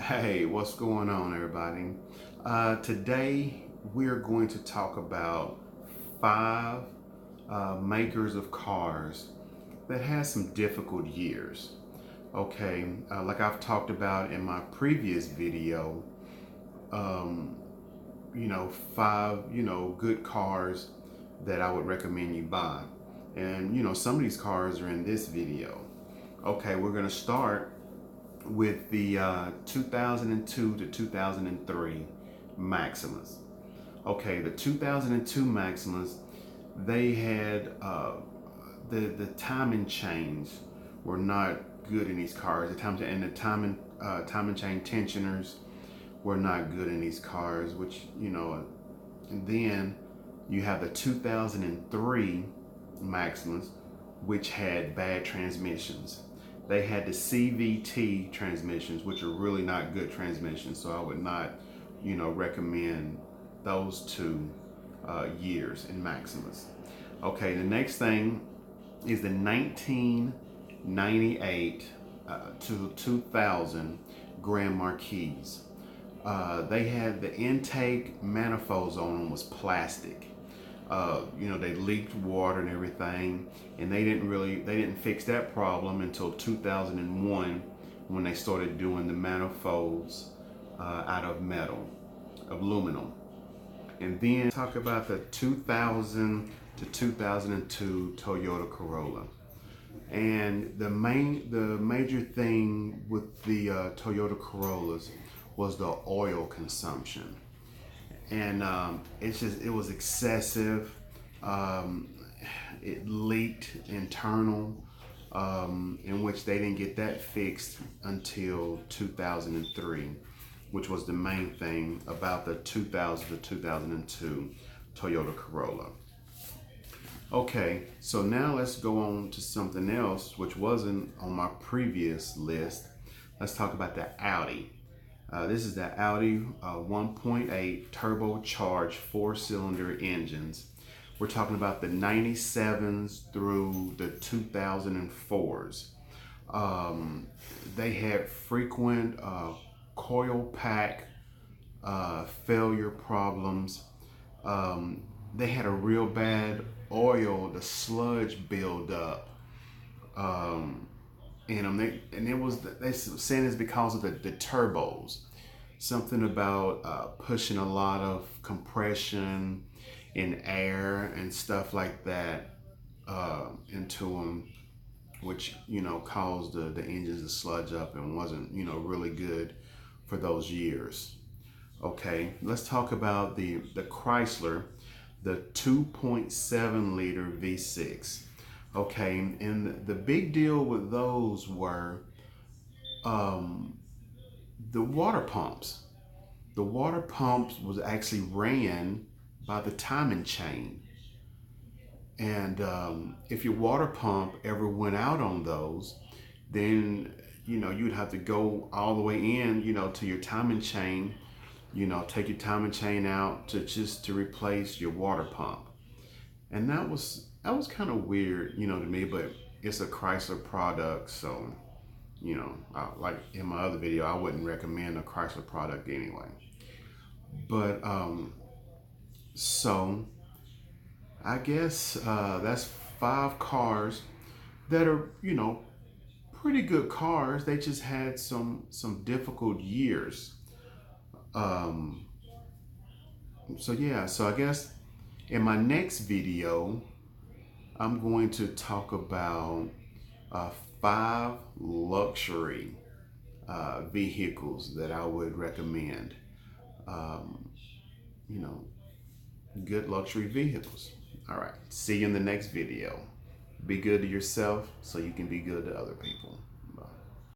Hey, what's going on, everybody? Today we're going to talk about five makers of cars that has some difficult years. Okay, like I've talked about in my previous video, um, five, good cars that I would recommend you buy. And, some of these cars are in this video. Okay, we're going to start with the 2002 to 2003 Maximus. Okay, the 2002 Maximus, they had the timing chains were not good in these cars. The timing chain tensioners were not good in these cars, which and then you have the 2003 Maximus, which had bad transmissions. They had the CVT transmissions, which are really not good transmissions. So I would not, recommend those two years in Maximus. Okay, the next thing is the 1998 to 2000 Grand Marquis. They had the intake manifolds on them was plastic. They leaked water and everything, and they didn't fix that problem until 2001 when they started doing the manifolds out of metal, of aluminum. And then talk about the 2000 to 2002 Toyota Corolla. And the major thing with the Toyota Corollas was the oil consumption, and it was excessive. Um, it leaked internal, in which they didn't get that fixed until 2003, which was the main thing about the 2000 to 2002 Toyota Corolla. Okay, so now let's go on to something else which wasn't on my previous list. Let's talk about the Audi. This is the Audi 1.8 turbocharged four-cylinder engines. We're talking about the 97s through the 2004s. They had frequent coil pack failure problems. They had a real bad the sludge buildup in them. They saying it's because of the turbos. Something about pushing a lot of compression in air and stuff like that into them, which caused the engines to sludge up and wasn't really good for those years. Okay, let's talk about the Chrysler, the 2.7 liter V6. Okay, and the big deal with those were um, the water pumps. The water pumps was actually ran by the timing chain. And if your water pump ever went out on those, then you'd have to go all the way in, to your timing chain, take your timing chain out to replace your water pump. And that was kind of weird, to me, but it's a Chrysler product, so like in my other video, I wouldn't recommend a Chrysler product anyway. But so I guess that's five cars that are pretty good cars. They just had some difficult years. Um, so yeah, so I guess in my next video, I'm going to talk about uh, five luxury vehicles that I would recommend. Um, you know, Good luxury vehicles. All right. See you in the next video. Be good to yourself so you can be good to other people.